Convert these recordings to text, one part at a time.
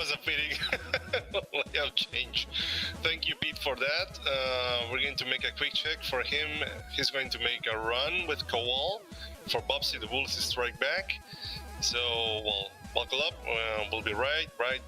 was a fitting layout change. Thank you, Pete, for that. We're going to make a quick check for him. He's going to make a run with Kowal for Bubsy the Woolies Strike Back. So, well, buckle up. We'll be right back.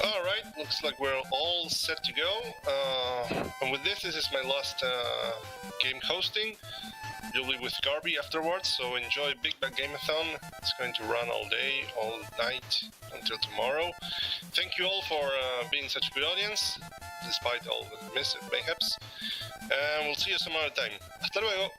Alright, looks like we're all set to go. And with this is my last game hosting. You'll be with Garby afterwards, so enjoy Big Bad Game-a-thon. It's going to run all day, all night, until tomorrow. Thank you all for being such a good audience, despite all the mayhaps. And we'll see you some other time. Hasta luego!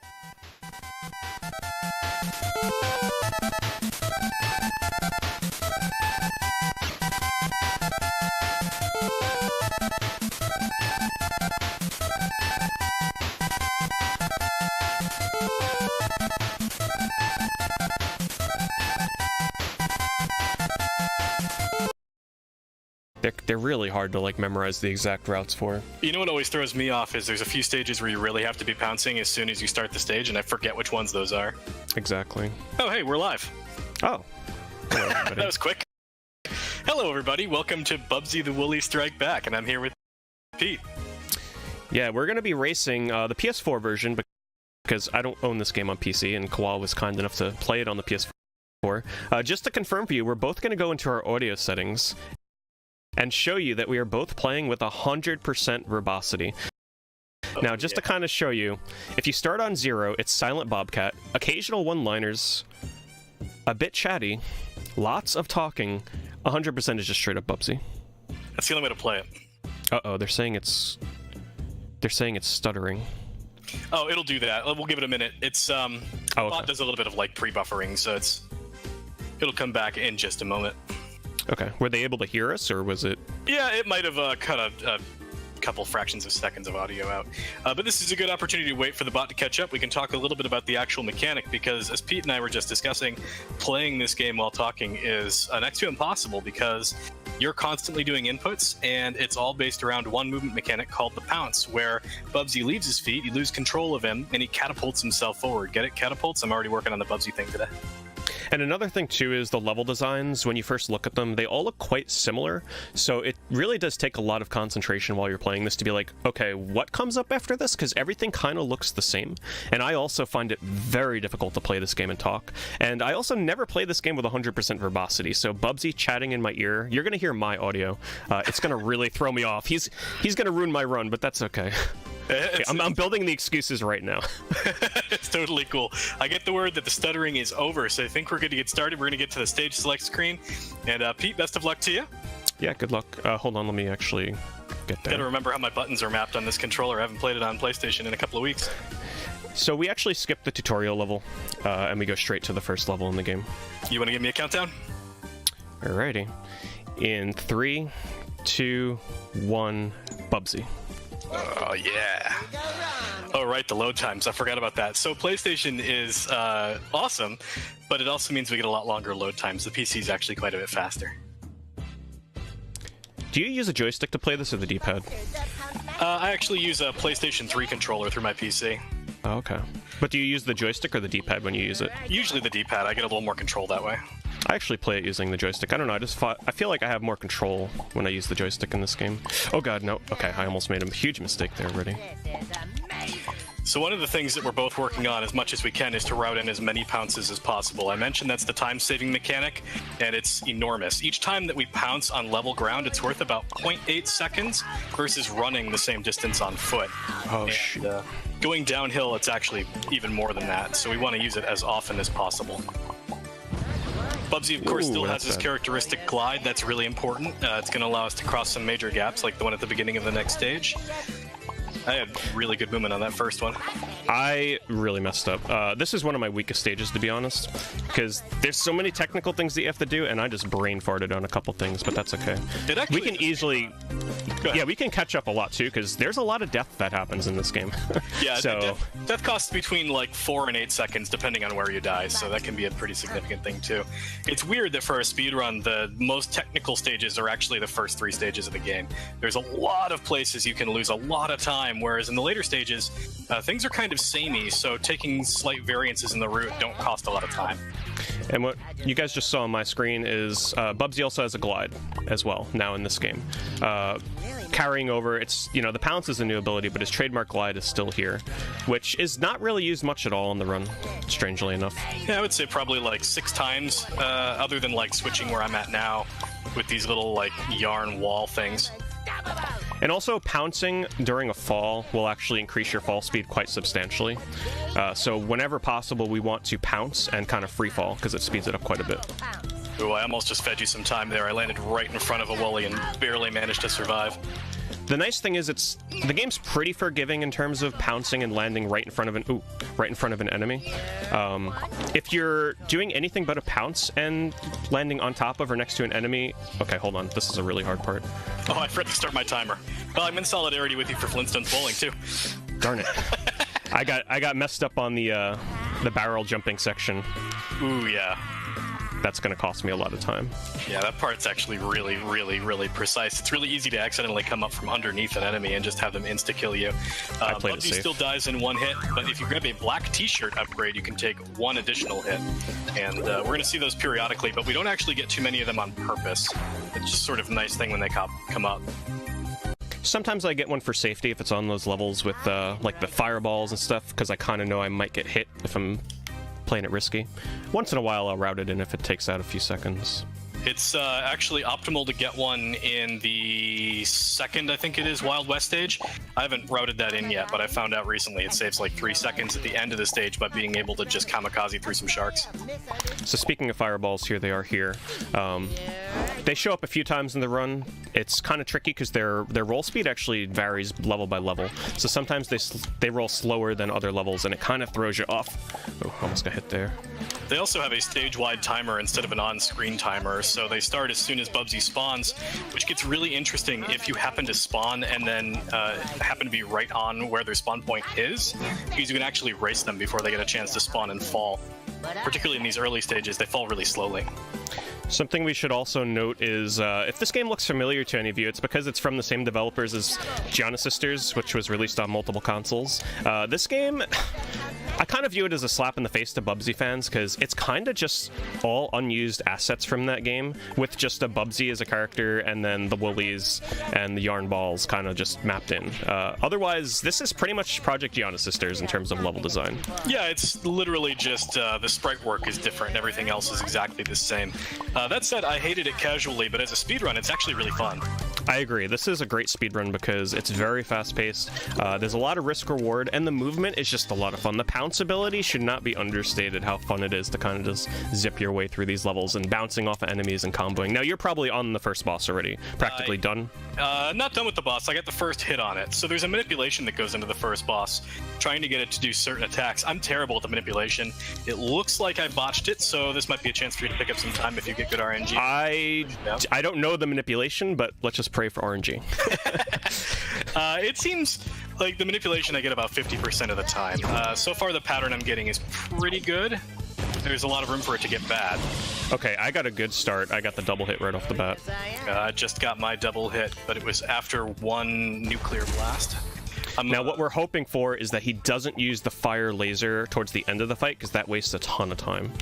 They're really hard to like memorize the exact routes for. You know what always throws me off is there's a few stages where you really have to be pouncing as soon as you start the stage, and I forget which ones those are. Exactly. Oh, hey, we're live. Oh. Hello, everybody. That was quick. Hello, everybody. Welcome to Bubsy the Woolies Strike Back, and I'm here with Pete. Yeah, we're going to be racing the PS4 version because I don't own this game on PC, and Kowal was kind enough to play it on the PS4. Just to confirm for you, we're both going to go into our audio settings and show you that we are both playing with 100% verbosity. Now, just to kind of show you, if you start on 0, it's Silent Bobcat, occasional one-liners, a bit chatty, lots of talking, 100% is just straight up Bubsy. That's the only way to play it. Uh-oh, they're saying it's stuttering. Oh, it'll do that. We'll give it a minute. It's okay. Bot does a little bit of like pre-buffering, so it'll come back in just a moment. Okay. Were they able to hear us, or was it? Yeah, it might have cut a couple fractions of seconds of audio out. But this is a good opportunity to wait for the bot to catch up. We can talk a little bit about the actual mechanic, because as Pete and I were just discussing, playing this game while talking is next to impossible, because you're constantly doing inputs, and it's all based around one movement mechanic called the pounce, where Bubsy leaves his feet, you lose control of him, and he catapults himself forward. Get it? Catapults? I'm already working on the Bubsy thing today. And another thing too is the level designs, when you first look at them, they all look quite similar, so it really does take a lot of concentration while you're playing this to be like, okay, what comes up after this? Because everything kind of looks the same. And I also find it very difficult to play this game and talk. And I also never play this game with 100% verbosity, so Bubsy chatting in my ear, you're going to hear my audio. It's going to really throw me off. He's going to ruin my run, but that's okay. Okay, I'm building the excuses right now. It's totally cool. I get the word that the stuttering is over, so I think we're going to get started. We're going to get to the stage select screen. And Pete, best of luck to you. Yeah, good luck. Hold on, let me actually get there. Gotta remember how my buttons are mapped on this controller. I haven't played it on PlayStation in a couple of weeks. So we actually skip the tutorial level, and we go straight to the first level in the game. You want to give me a countdown? Alrighty. In 3, 2, 1, Bubsy. Oh, yeah. Oh, right, the load times. I forgot about that. So PlayStation is awesome, but it also means we get a lot longer load times. The PC is actually quite a bit faster. Do you use a joystick to play this or the D-pad? I actually use a PlayStation 3 controller through my PC. Oh, okay. But do you use the joystick or the D-pad when you use it? Usually the D-pad. I get a little more control that way. I actually play it using the joystick. I don't know, I feel like I have more control when I use the joystick in this game. Oh god, no. Okay, I almost made a huge mistake there already. So one of the things that we're both working on as much as we can is to route in as many pounces as possible. I mentioned that's the time-saving mechanic, and it's enormous. Each time that we pounce on level ground, it's worth about 0.8 seconds versus running the same distance on foot. Oh, shit. Going downhill, it's actually even more than that, so we want to use it as often as possible. Bubsy, of course, still has his characteristic glide. That's really important. It's going to allow us to cross some major gaps, like the one at the beginning of the next stage. I had really good movement on that first one. I really messed up. This is one of my weakest stages, to be honest, because there's so many technical things that you have to do, and I just brain farted on a couple things, but that's okay. We can easily... Yeah, we can catch up a lot, too, because there's a lot of death that happens in this game. Yeah, so... death costs between, like, 4 and 8 seconds, depending on where you die, so that can be a pretty significant thing, too. It's weird that for a speedrun, the most technical stages are actually the first 3 stages of the game. There's a lot of places you can lose a lot of time, whereas in the later stages, things are kind of samey, so taking slight variances in the route don't cost a lot of time. And what you guys just saw on my screen is Bubsy also has a glide as well now in this game. Carrying over, it's, you know, the pounce is a new ability, but his trademark glide is still here, which is not really used much at all in the run, strangely enough. Yeah, I would say probably like 6 times, other than like switching where I'm at now with these little like yarn wall things. And also, pouncing during a fall will actually increase your fall speed quite substantially. So whenever possible, we want to pounce and kind of free fall, because it speeds it up quite a bit. Ooh, I almost just fed you some time there. I landed right in front of a Woolie and barely managed to survive. The nice thing is the game's pretty forgiving in terms of pouncing and landing right in front of an enemy. If you're doing anything but a pounce and landing on top of or next to an enemy... Okay, hold on. This is a really hard part. Oh, I forgot to start my timer. Well, I'm in solidarity with you for Flintstones bowling, too. Darn it. I got messed up on the barrel jumping section. Ooh, yeah. That's going to cost me a lot of time. Yeah, that part's actually really, really, really precise. It's really easy to accidentally come up from underneath an enemy and just have them insta-kill you. Bubsy still dies in 1 hit, but if you grab a black t-shirt upgrade, you can take 1 additional hit. And we're going to see those periodically, but we don't actually get too many of them on purpose. It's just sort of a nice thing when they come up. Sometimes I get one for safety if it's on those levels with like the fireballs and stuff, because I kind of know I might get hit if I'm playing it risky. Once in a while I'll route it in if it takes out a few seconds. It's actually optimal to get one in the second, I think it is, Wild West stage. I haven't routed that in yet, but I found out recently it saves like 3 seconds at the end of the stage by being able to just kamikaze through some sharks. So speaking of fireballs, here they are here. They show up a few times in the run. It's kind of tricky because their roll speed actually varies level by level. So sometimes they roll slower than other levels, and it kind of throws you off. Oh, almost got hit there. They also have a stage-wide timer instead of an on-screen timer, so they start as soon as Bubsy spawns, which gets really interesting if you happen to spawn and then happen to be right on where their spawn point is, because you can actually race them before they get a chance to spawn and fall. Particularly in these early stages, they fall really slowly. Something we should also note is, if this game looks familiar to any of you, it's because it's from the same developers as Gianna Sisters, which was released on multiple consoles. This game... I kind of view it as a slap in the face to Bubsy fans, because it's kind of just all unused assets from that game, with just a Bubsy as a character, and then the Woolies and the Yarn Balls kind of just mapped in. Otherwise, this is pretty much Project Gianna Sisters in terms of level design. Yeah, it's literally just the sprite work is different, and everything else is exactly the same. That said, I hated it casually, but as a speedrun, it's actually really fun. I agree. This is a great speedrun because it's very fast-paced. There's a lot of risk-reward, and the movement is just a lot of fun. The pounce ability should not be understated how fun it is to kind of just zip your way through these levels and bouncing off of enemies and comboing. Now, you're probably on the first boss already. Practically done? Not done with the boss. I got the first hit on it. So there's a manipulation that goes into the first boss, trying to get it to do certain attacks. I'm terrible at the manipulation. It looks like I botched it, so this might be a chance for you to pick up some time if you get good RNG. I don't know the manipulation, but let's just pray for RNG. It seems like the manipulation I get about 50% of the time. So far the pattern I'm getting is pretty good. There's a lot of room for it to get bad. Okay, I got a good start. I got the double hit right off the bat. I just got my double hit, but it was after one nuclear blast. Now, what we're hoping for is that he doesn't use the fire laser towards the end of the fight, because that wastes a ton of time.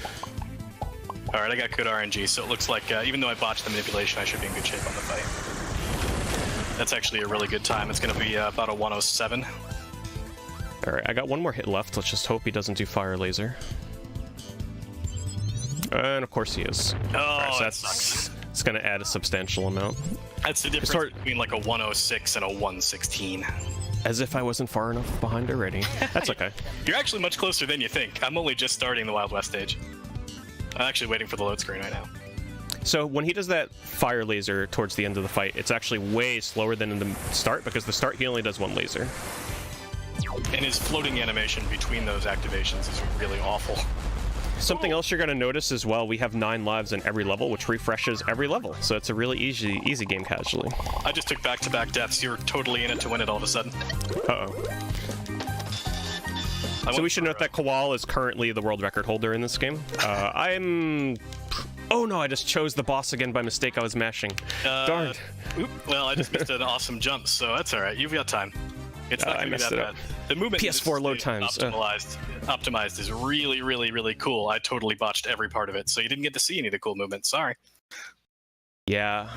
Alright, I got good RNG, so it looks like even though I botched the manipulation, I should be in good shape on the fight. That's actually a really good time. It's going to be about a 107. Alright, I got one more hit left. Let's just hope he doesn't do fire laser. And of course he is. Oh, right, so that sucks. It's going to add a substantial amount. That's the difference between like a 106 and a 116. As if I wasn't far enough behind already. That's okay. You're actually much closer than you think. I'm only just starting the Wild West stage. I'm actually waiting for the load screen right now. So when he does that fire laser towards the end of the fight, it's actually way slower than in the start, because the start he only does one laser. And his floating animation between those activations is really awful. Something else you're going to notice as well, we have 9 lives in every level, which refreshes every level. So it's a really easy game casually. I just took back-to-back deaths. You're totally in it to win it all of a sudden. Uh-oh. So we should note that Kowal is currently the world record holder in this game. Oh no, I just chose the boss again by mistake. I was mashing. Darn. Well, I just missed an awesome jump, so that's alright. You've got time. It's not going to be that bad. The movement PS4 load times. Optimized is really, really, really cool. I totally botched every part of it, so you didn't get to see any of the cool movements. Sorry. Yeah,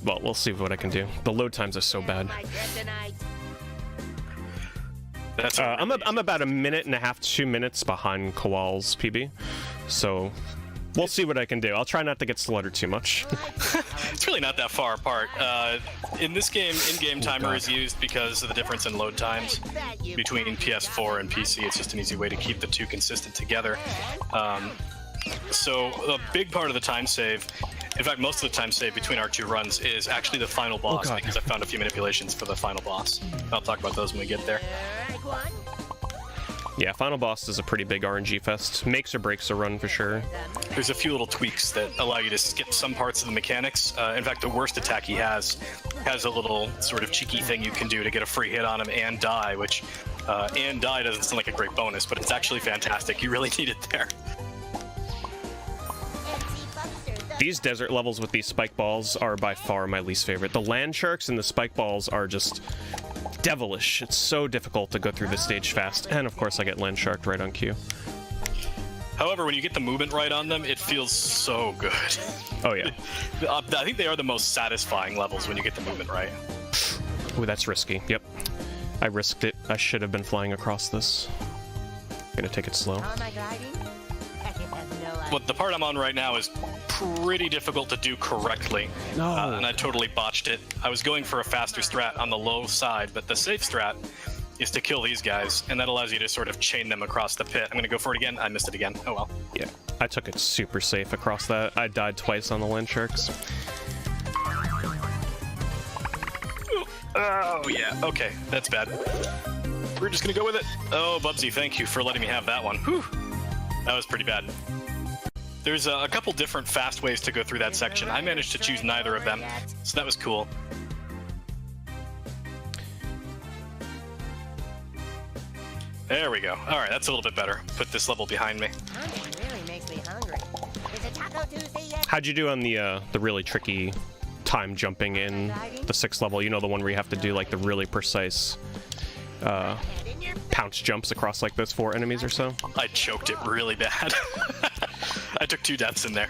well, we'll see what I can do. The load times are so bad. That's I'm about a minute and a half, 2 minutes behind Kowal's PB, so we'll see what I can do. I'll try not to get slaughtered too much. It's really not that far apart. In this game, in-game timer is used because of the difference in load times between PS4 and PC. It's just an easy way to keep the two consistent together. So a big part of the time save, in fact, most of the time save between our two runs is actually the final boss, because I found a few manipulations for the final boss. I'll talk about those when we get there. Yeah, final boss is a pretty big RNG fest. Makes or breaks a run for sure. There's a few little tweaks that allow you to skip some parts of the mechanics. In fact, the worst attack he has a little sort of cheeky thing you can do to get a free hit on him and die, which and die doesn't sound like a great bonus, but it's actually fantastic. You really need it there. These desert levels with these spike balls are by far my least favorite. The land sharks and the spike balls are just devilish. It's so difficult to go through this stage fast. And of course I get land sharked right on cue. However, when you get the movement right on them, it feels so good. Oh yeah. I think they are the most satisfying levels when you get the movement right. Ooh, that's risky. Yep. I risked it. I should have been flying across this. Gonna take it slow. But the part I'm on right now is pretty difficult to do correctly. No. And I totally botched it. I was going for a faster strat on the low side, but the safe strat is to kill these guys, and that allows you to sort of chain them across the pit. I'm gonna go for it again. I missed it again. Oh well. Yeah, I took it super safe across that. I died twice on the land sharks. Oh yeah, okay, that's bad. We're just gonna go with it. Oh, Bubsy, thank you for letting me have that one. Whew. That was pretty bad. There's a couple different fast ways to go through that section. I managed to choose neither of them, so that was cool. There we go. All right, that's a little bit better. Put this level behind me. How'd you do on the really tricky time jumping in the 6th level? You know, the one where you have to do like the really precise pounce jumps across like those 4 enemies or so. I choked it really bad. I took 2 deaths in there.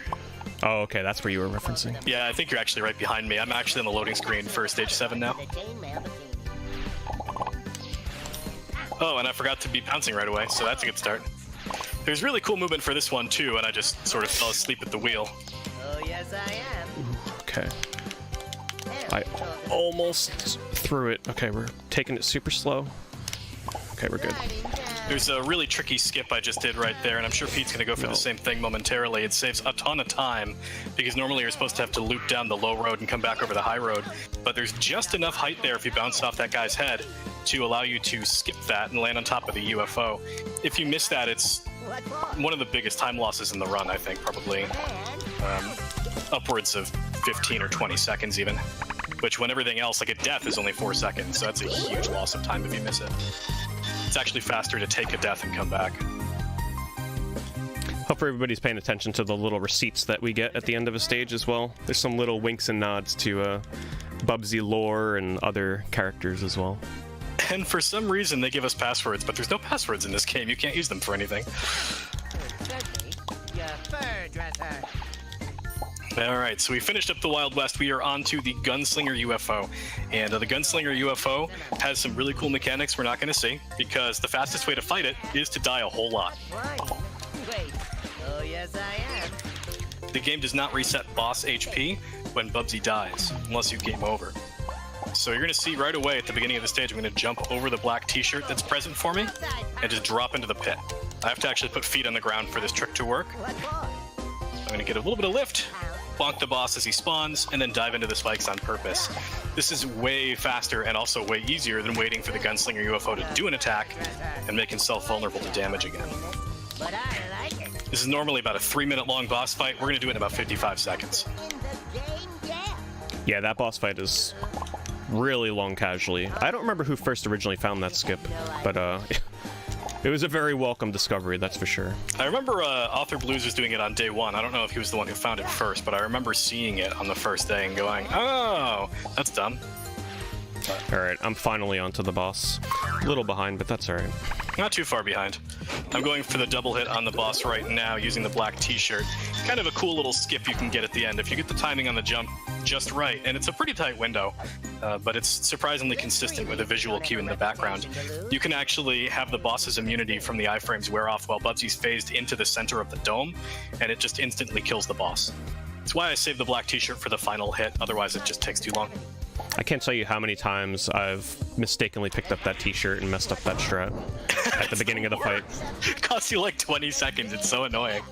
Oh, okay, that's where you were referencing. Yeah, I think you're actually right behind me. I'm actually on the loading screen for stage 7 now. Oh, and I forgot to be pouncing right away, so that's a good start. There's really cool movement for this one too, and I just sort of fell asleep at the wheel. Oh, yes, I am. Okay. I almost threw it. Okay, we're taking it super slow. Okay, we're good. There's a really tricky skip I just did right there, and I'm sure Pete's going to go for the same thing momentarily. It saves a ton of time, because normally you're supposed to have to loop down the low road and come back over the high road. But there's just enough height there if you bounce off that guy's head to allow you to skip that and land on top of the UFO. If you miss that, it's one of the biggest time losses in the run, I think, probably upwards of 15 or 20 seconds even. Which, when everything else, like a death, is only 4 seconds, so that's a huge loss of time if you miss it. It's actually faster to take a death and come back. Hopefully everybody's paying attention to the little receipts that we get at the end of a stage as well. There's some little winks and nods to Bubsy lore and other characters as well. And for some reason they give us passwords, but there's no passwords in this game. You can't use them for anything. Alright, so we finished up the Wild West. We are on to the Gunslinger UFO. And the Gunslinger UFO has some really cool mechanics we're not going to see, because the fastest way to fight it is to die a whole lot. Wait. Oh, yes, I am. The game does not reset boss HP when Bubsy dies, unless you game over. So you're going to see right away at the beginning of the stage, I'm going to jump over the black t-shirt that's present for me, and just drop into the pit. I have to actually put feet on the ground for this trick to work. I'm going to get a little bit of lift, bonk the boss as he spawns, and then dive into the spikes on purpose. This is way faster and also way easier than waiting for the Gunslinger UFO to do an attack and make himself vulnerable to damage again. But I like it. This is normally about a 3-minute long boss fight. We're going to do it in about 55 seconds. Yeah, that boss fight is really long casually. I don't remember who first originally found that skip, but it was a very welcome discovery, that's for sure. I remember Author Blues was doing it on day 1. I don't know if he was the one who found it first, but I remember seeing it on the first day and going, oh, that's dumb. Alright, I'm finally onto the boss. A little behind, but that's alright. Not too far behind. I'm going for the double hit on the boss right now using the black t-shirt. Kind of a cool little skip you can get at the end if you get the timing on the jump just right, and it's a pretty tight window, but it's surprisingly consistent with a visual cue in the background. You can actually have the boss's immunity from the iframes wear off while Bubsy's phased into the center of the dome, and it just instantly kills the boss. That's why I saved the black t-shirt for the final hit, otherwise it just takes too long. I can't tell you how many times I've mistakenly picked up that t-shirt and messed up that strat at the beginning of the fight. It costs you like 20 seconds, it's so annoying.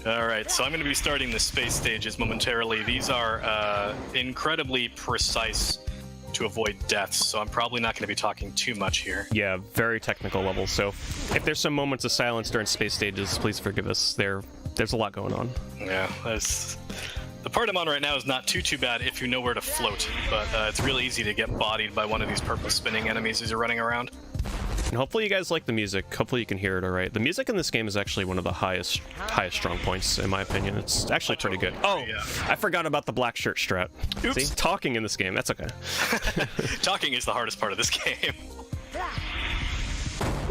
Alright, so I'm going to be starting the space stages momentarily. These are incredibly precise to avoid deaths, so I'm probably not going to be talking too much here. Yeah, very technical level, so if there's some moments of silence during space stages, please forgive us. There's a lot going on. Yeah, the part I'm on right now is not too bad if you know where to float, but it's really easy to get bodied by one of these purple spinning enemies as you're running around. And hopefully you guys like the music. Hopefully you can hear it all right. The music in this game is actually one of the highest strong points, in my opinion. It's actually pretty good. Oh, yeah. I forgot about the black shirt strat. Oops. See, talking in this game, that's okay. Talking is the hardest part of this game.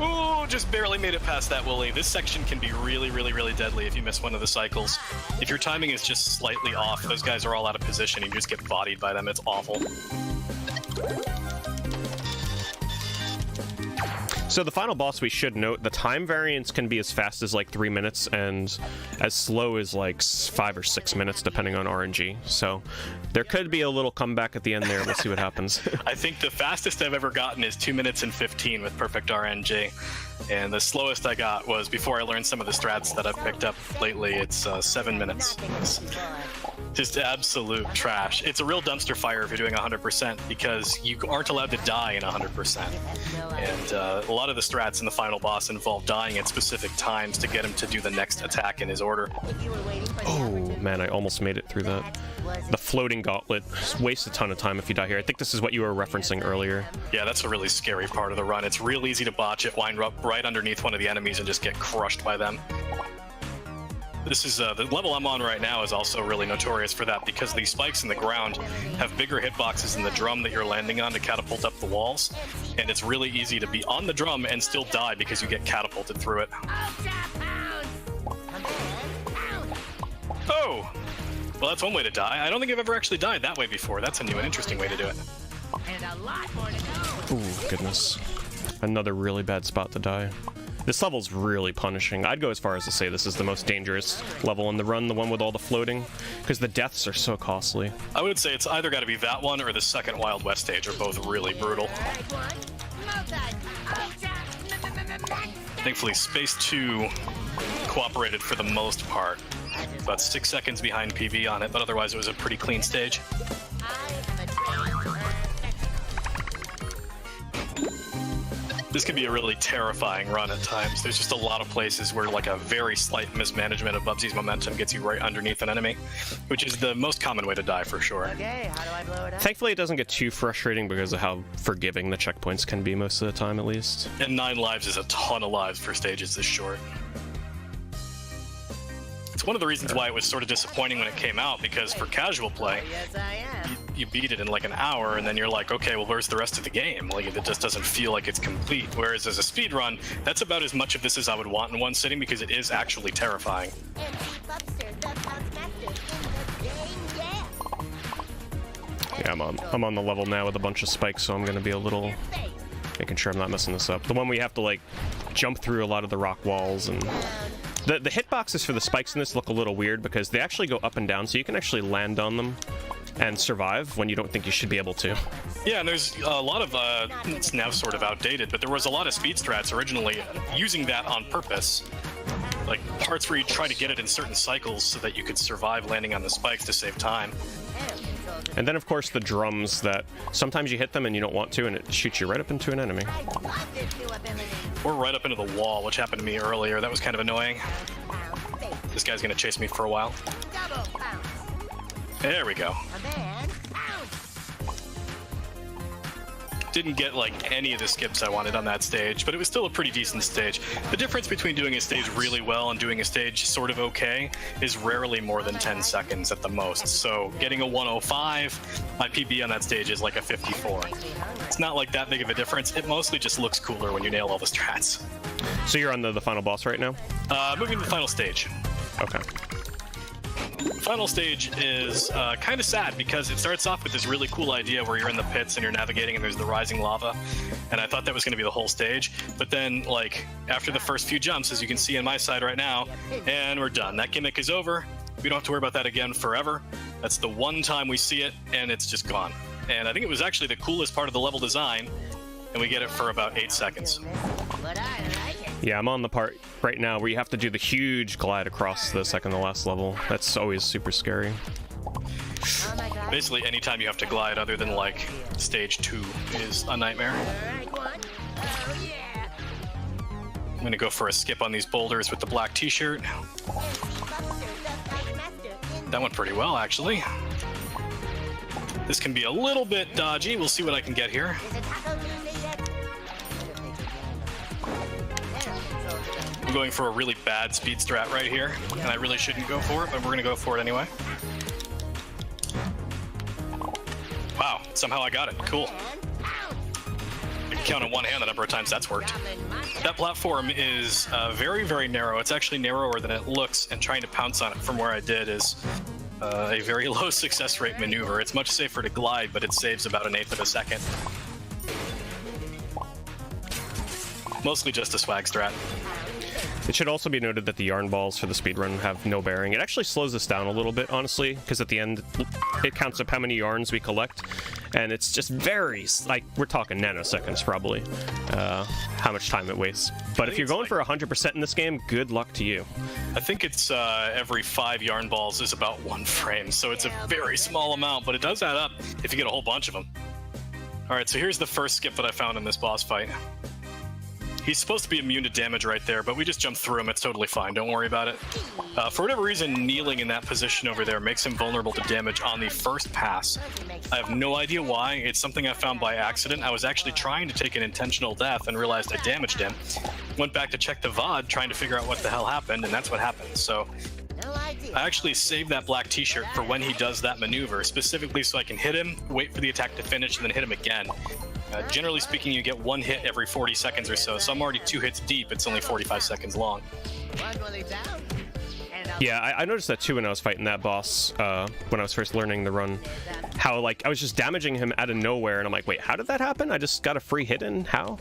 Ooh, just barely made it past that Woolie. This section can be really deadly if you miss one of the cycles. If your timing is just slightly off, those guys are all out of position and you just get bodied by them. It's awful. So the final boss, we should note, the time variance can be as fast as like 3 minutes and as slow as like 5 or 6 minutes, depending on RNG. So there could be a little comeback at the end there. We'll see what happens. I think the fastest I've ever gotten is 2 minutes and 15 with perfect RNG. And the slowest I got was before I learned some of the strats that I've picked up lately. It's 7 minutes. It's just absolute trash. It's a real dumpster fire if you're doing 100% because you aren't allowed to die in 100%. And a lot of the strats in the final boss involve dying at specific times to get him to do the next attack in his order. Oh man, I almost made it through that. The floating gauntlet wastes a ton of time if you die here. I think this is what you were referencing earlier. Yeah, that's a really scary part of the run. It's real easy to botch it, wind up right underneath one of the enemies and just get crushed by them. This is the level I'm on right now is also really notorious for that because the spikes in the ground have bigger hitboxes than the drum that you're landing on to catapult up the walls, and it's really easy to be on the drum and still die because you get catapulted through it. Oh! Well, that's one way to die. I don't think I've ever actually died that way before. That's a new and interesting way to do it. And a lot more to go. Ooh, goodness. Another really bad spot to die. This level's really punishing. I'd go as far as to say this is the most dangerous level in the run, the one with all the floating, because the deaths are so costly. I would say it's either got to be that one or the second Wild West stage are both really brutal. Thankfully, Space 2 cooperated for the most part. About 6 seconds behind PB on it, but otherwise it was a pretty clean stage. This can be a really terrifying run at times. There's just a lot of places where like a very slight mismanagement of Bubsy's momentum gets you right underneath an enemy, which is the most common way to die for sure. Okay, how do I blow it up? Thankfully, it doesn't get too frustrating because of how forgiving the checkpoints can be most of the time, at least. And 9 lives is a ton of lives for stages this short. It's one of the reasons why it was sort of disappointing when it came out, because for casual play, Yes, I am. you beat it in like an hour, and then you're like, okay, well, where's the rest of the game? Like, it just doesn't feel like it's complete. Whereas as a speed run, that's about as much of this as I would want in one sitting, because it is actually terrifying. Yeah, I'm on the level now with a bunch of spikes, so I'm gonna be a little making sure I'm not messing this up. The one we have to like jump through a lot of the rock walls, and the hitboxes for the spikes in this look a little weird because they actually go up and down, so you can actually land on them and survive when you don't think you should be able to. Yeah, and there's a lot of, it's now sort of outdated, but there was a lot of speed strats originally using that on purpose. Like parts where you try to get it in certain cycles so that you could survive landing on the spikes to save time. And then, of course, the drums that sometimes you hit them and you don't want to, and it shoots you right up into an enemy. Or right up into the wall, which happened to me earlier. That was kind of annoying. This guy's gonna chase me for a while. There we go. Didn't get like any of the skips I wanted on that stage, but it was still a pretty decent stage. The difference between doing a stage really well and doing a stage sort of okay is rarely more than 10 seconds at the most. So getting a 105, my PB on that stage is like a 54. It's not like that big of a difference. It mostly just looks cooler when you nail all the strats. So you're on the final boss right now? Moving to the final stage. Okay. Final stage is kind of sad because it starts off with this really cool idea where you're in the pits and you're navigating and there's the rising lava, and I thought that was going to be the whole stage, but then like after the first few jumps, as you can see on my side right now, and we're done. That gimmick is over. We don't have to worry about that again forever. That's the one time we see it and it's just gone. And I think it was actually the coolest part of the level design, and we get it for about 8 seconds. But I like it. Yeah, I'm on the part right now where you have to do the huge glide across the second to last level. That's always super scary. Oh my God. Basically, anytime you have to glide other than like stage 2 is a nightmare. Right one. Oh yeah. I'm gonna go for a skip on these boulders with the black t-shirt. That went pretty well, actually. This can be a little bit dodgy. We'll see what I can get here. I'm going for a really bad speed strat right here, and I really shouldn't go for it, but we're gonna go for it anyway. Wow, somehow I got it. Cool. I can count on one hand the number of times that's worked. That platform is very, very narrow. It's actually narrower than it looks, and trying to pounce on it from where I did is a very low success rate maneuver. It's much safer to glide, but it saves about 1/8 of a second. Mostly just a swag strat. It should also be noted that the yarn balls for the speedrun have no bearing. It actually slows us down a little bit, honestly, because at the end, it counts up how many yarns we collect, and it's just very, like, we're talking nanoseconds, probably, how much time it wastes. But if you're going for 100% in this game, good luck to you. I think it's every 5 yarn balls is about 1 frame, so it's a very small amount, but it does add up if you get a whole bunch of them. Alright, so here's the first skip that I found in this boss fight. He's supposed to be immune to damage right there, but we just jumped through him. It's totally fine. Don't worry about it. For whatever reason, kneeling in that position over there makes him vulnerable to damage on the first pass. I have no idea why. It's something I found by accident. I was actually trying to take an intentional death and realized I damaged him. Went back to check the VOD, trying to figure out what the hell happened, and that's what happened. So I actually saved that black t-shirt for when he does that maneuver, specifically so I can hit him, wait for the attack to finish, and then hit him again. Generally speaking, you get one hit every 40 seconds or so, so I'm already 2 hits deep. It's only 45 seconds long. Yeah, I noticed that too when I was fighting that boss when I was first learning the run. How, like, I was just damaging him out of nowhere, and I'm like, wait, how did that happen? I just got a free hit in? How?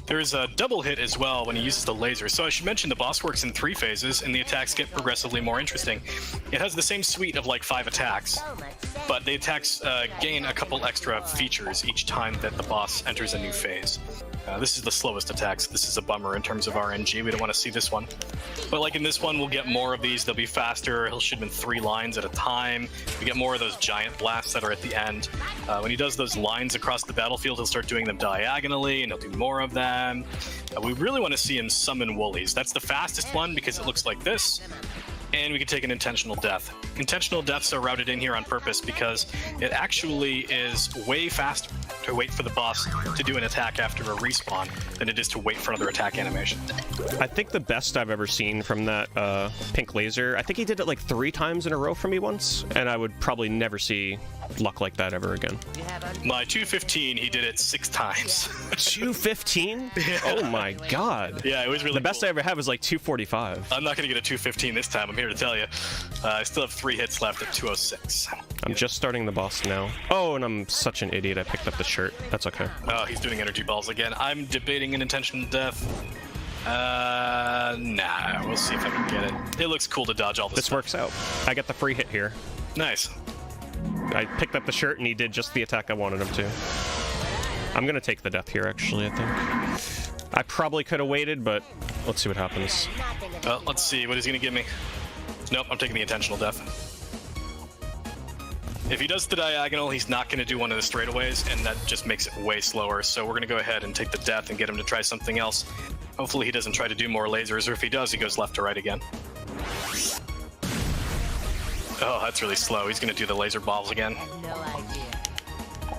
There's a double hit as well when he uses the laser. So I should mention the boss works in 3 phases, and the attacks get progressively more interesting. It has the same suite of like 5 attacks, but the attacks gain a couple extra features each time that the boss enters a new phase. This is the slowest attack, so this is a bummer in terms of RNG. We don't want to see this one. But like in this one, we'll get more of these. They'll be faster. He'll shoot them in 3 lines at a time. We get more of those giant blasts that are at the end. When he does those lines across the battlefield, he'll start doing them diagonally, and he'll do more of them. We really want to see him summon Woolies. That's the fastest one because it looks like this. And we can take an intentional death. Intentional deaths are routed in here on purpose because it actually is way faster to wait for the boss to do an attack after a respawn than it is to wait for another attack animation. I think the best I've ever seen from that pink laser, I think he did it like 3 times in a row for me once, and I would probably never see luck like that ever again. My 215, he did it 6 times. 215? Oh my god. Yeah, it was really The best cool. I ever had was like 245. I'm not going to get a 215 this time, I'm here to tell you. I still have 3 hits left at 206. I'm just starting the boss now. Oh, and I'm such an idiot, I picked up the shirt. That's okay. Oh, he's doing energy balls again. I'm debating an intentional death. Nah, we'll see if I can get it. It looks cool to dodge all this This stuff. works out. I get the free hit here. Nice. I picked up the shirt and he did just the attack I wanted him to. I'm gonna take the death here, actually, I think. I probably could have waited, but let's see what happens. Well, let's see. What is he going to give me? Nope, I'm taking the intentional death. If he does the diagonal, he's not going to do one of the straightaways, and that just makes it way slower. So we're going to go ahead and take the death and get him to try something else. Hopefully he doesn't try to do more lasers, or if he does, he goes left to right again. Oh, that's really slow. He's going to do the laser balls again.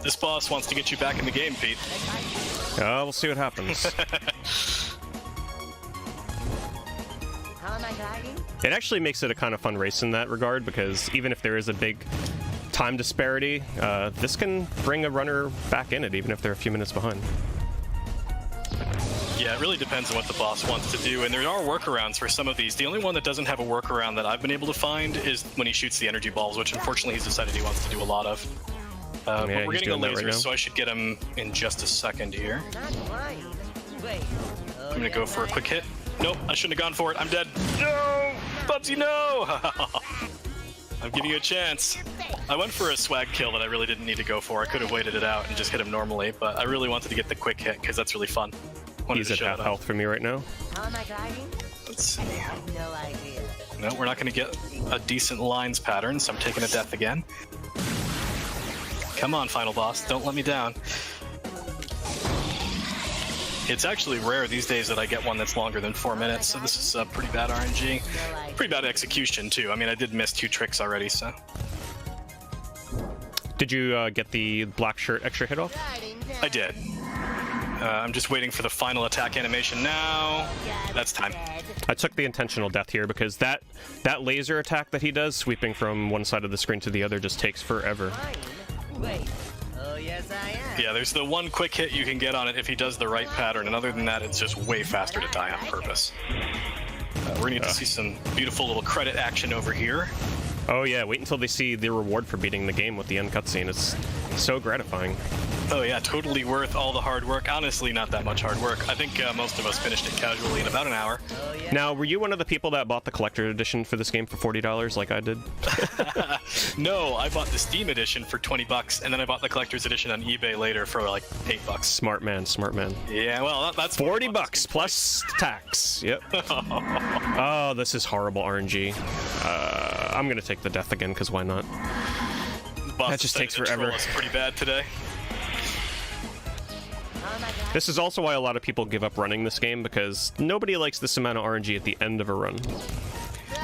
This boss wants to get you back in the game, Pete. We'll see what happens. It actually makes it a kind of fun race in that regard, because even if there is a big time disparity, this can bring a runner back in it, even if they're a few minutes behind. Yeah, it really depends on what the boss wants to do, and there are workarounds for some of these. The only one that doesn't have a workaround that I've been able to find is when he shoots the energy balls, which unfortunately he's decided he wants to do a lot of. Yeah, but we're he's getting the doing that lasers, right now. so I should get him in just a second here. I'm gonna go for a quick hit. Nope, I shouldn't have gone for it. I'm dead. No! Bubsy, no! I'm giving you a chance. I went for a swag kill that I really didn't need to go for. I could have waited it out and just hit him normally, but I really wanted to get the quick hit because that's really fun. He's at half health for me right now. Let's see. No, we're not going to get a decent lines pattern, so I'm taking a death again. Come on, final boss. Don't let me down. It's actually rare these days that I get one that's longer than 4 minutes, so this is pretty bad RNG. Pretty bad execution, too. I mean, I did miss 2 tricks already, so... Did you get the black shirt extra hit off? I did. I'm just waiting for the final attack animation now. That's time. I took the intentional death here because that laser attack that he does, sweeping from one side of the screen to the other, just takes forever. Yeah, there's the one quick hit you can get on it if he does the right pattern, and other than that, it's just way faster to die on purpose. We're gonna get to see some beautiful little credit action over here. Oh yeah, wait until they see the reward for beating the game with the end cutscene. It's so gratifying. Oh yeah, totally worth all the hard work. Honestly, not that much hard work. I think most of us finished it casually in about an hour. Now, were you one of the people that bought the collector edition for this game for $40 like I did? No, I bought the Steam edition for $20, and then I bought the collector's edition on eBay later for like $8. Smart man, smart man. Yeah, well, that's $40 plus tax. Yep. Oh, this is horrible RNG. I'm gonna take the death again because why not? That just takes forever. It's pretty bad today. This is also why a lot of people give up running this game, because nobody likes this amount of RNG at the end of a run.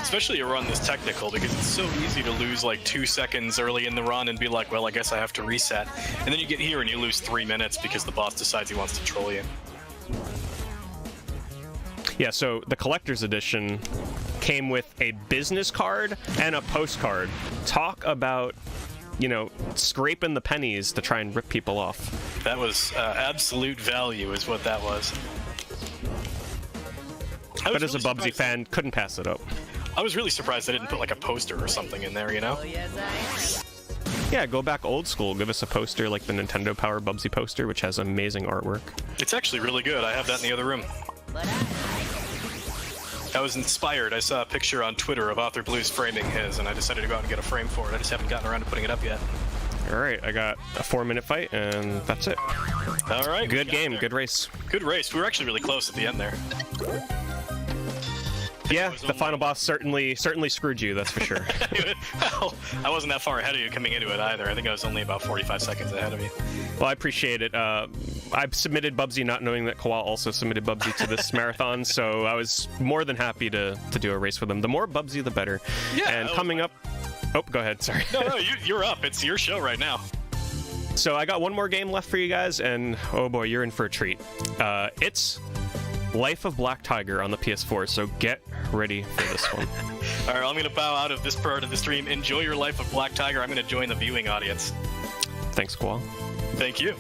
Especially a run this technical, because it's so easy to lose like 2 seconds early in the run and be like, well, I guess I have to reset. And then you get here and you lose 3 minutes because the boss decides he wants to troll you. Yeah, so the collector's edition came with a business card and a postcard. Talk about, you know, scraping the pennies to try and rip people off. That was absolute value is what that was. But as a Bubsy fan, couldn't pass it up. I was really surprised they didn't put like a poster or something in there, you know? Oh, yes, I am. Yeah, go back old school. Give us a poster like the Nintendo Power Bubsy poster, which has amazing artwork. It's actually really good. I have that in the other room. But I like it. I was inspired. I saw a picture on Twitter of Author Blues framing his, and I decided to go out and get a frame for it. I just haven't gotten around to putting it up yet. Alright, I got a 4-minute fight, and that's it. Alright. Good game, good race. Good race. We were actually really close at the end there. Yeah, the final boss certainly screwed you, that's for sure. Well, I wasn't that far ahead of you coming into it either. I think I was only about 45 seconds ahead of you. Well, I appreciate it. I've submitted Bubsy not knowing that Kowal also submitted Bubsy to this marathon, so I was more than happy to do a race with him. The more Bubsy, the better. Yeah. And coming up... Oh, go ahead, sorry. No, you're up. It's your show right now. So I got one more game left for you guys, and oh boy, you're in for a treat. It's Life of Black Tiger on the PS4, so get ready for this one. All right, I'm going to bow out of this part of the stream. Enjoy your Life of Black Tiger. I'm going to join the viewing audience. Thanks, Kowal. Thank you.